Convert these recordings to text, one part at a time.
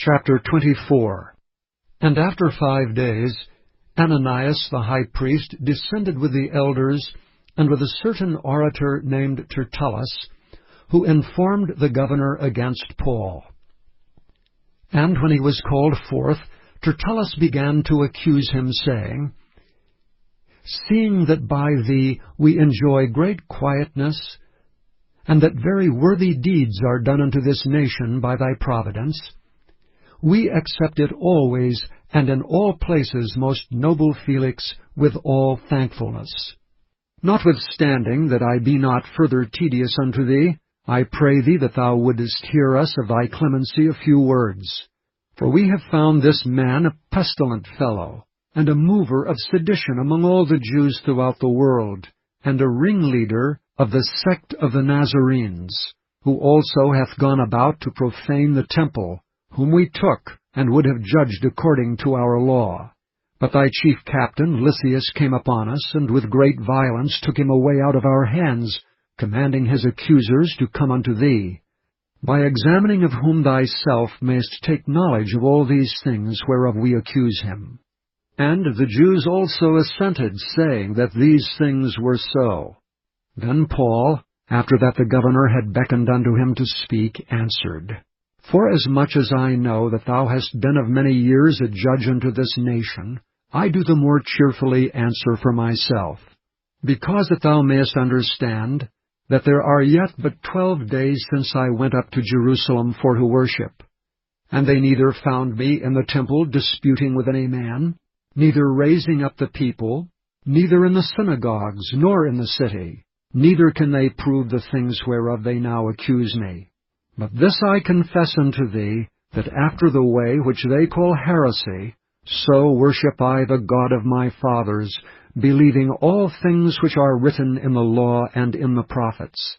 Chapter 24. And after 5 days, Ananias the high priest descended with the elders and with a certain orator named Tertullus, who informed the governor against Paul. And when he was called forth, Tertullus began to accuse him, saying, Seeing that by thee we enjoy great quietness, and that very worthy deeds are done unto this nation by thy providence, we accept it always and in all places, most noble Felix, with all thankfulness. Notwithstanding that I be not further tedious unto thee, I pray thee that thou wouldest hear us of thy clemency a few words. For we have found this man a pestilent fellow, and a mover of sedition among all the Jews throughout the world, and a ringleader of the sect of the Nazarenes, who also hath gone about to profane the temple, whom we took, and would have judged according to our law. But thy chief captain Lysias came upon us, and with great violence took him away out of our hands, commanding his accusers to come unto thee, by examining of whom thyself mayst take knowledge of all these things whereof we accuse him. And the Jews also assented, saying that these things were so. Then Paul, after that the governor had beckoned unto him to speak, answered, Forasmuch as I know that thou hast been of many years a judge unto this nation, I do the more cheerfully answer for myself, because that thou mayest understand that there are yet but 12 days since I went up to Jerusalem for to worship. And they neither found me in the temple disputing with any man, neither raising up the people, neither in the synagogues, nor in the city, neither can they prove the things whereof they now accuse me. But this I confess unto thee, that after the way which they call heresy, so worship I the God of my fathers, believing all things which are written in the law and in the prophets,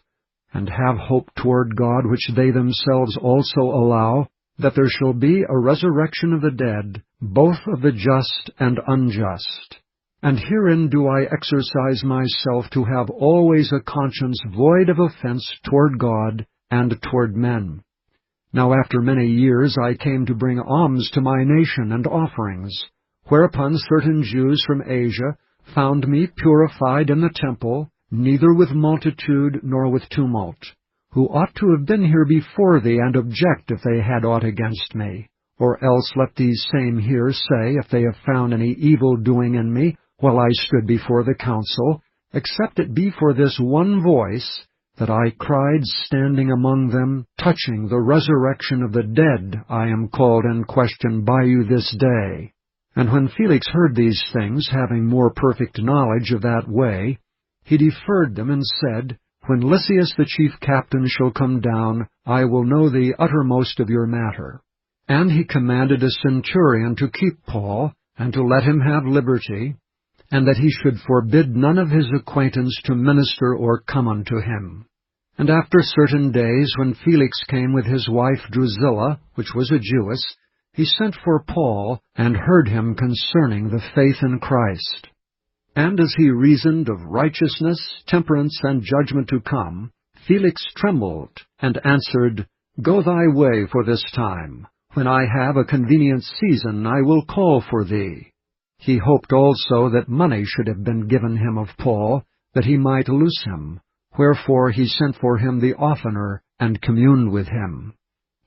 and have hope toward God which they themselves also allow, that there shall be a resurrection of the dead, both of the just and unjust. And herein do I exercise myself to have always a conscience void of offense toward God and toward men. Now after many years I came to bring alms to my nation and offerings, whereupon certain Jews from Asia found me purified in the temple, neither with multitude nor with tumult, who ought to have been here before thee and object if they had aught against me. Or else let these same here say, if they have found any evil doing in me while I stood before the council, except it be for this one voice, that I cried standing among them, touching the resurrection of the dead, I am called in question by you this day. And when Felix heard these things, having more perfect knowledge of that way, he deferred them, and said, When Lysias the chief captain shall come down, I will know the uttermost of your matter. And he commanded a centurion to keep Paul, and to let him have liberty, and that he should forbid none of his acquaintance to minister or come unto him. And after certain days, when Felix came with his wife Drusilla, which was a Jewess, he sent for Paul, and heard him concerning the faith in Christ. And as he reasoned of righteousness, temperance, and judgment to come, Felix trembled, and answered, Go thy way for this time. When I have a convenient season, I will call for thee. He hoped also that money should have been given him of Paul, that he might loose him. Wherefore he sent for him the oftener, and communed with him.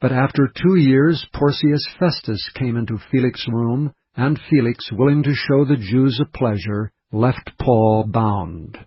But after 2 years Porcius Festus came into Felix's room, and Felix, willing to show the Jews a pleasure, left Paul bound.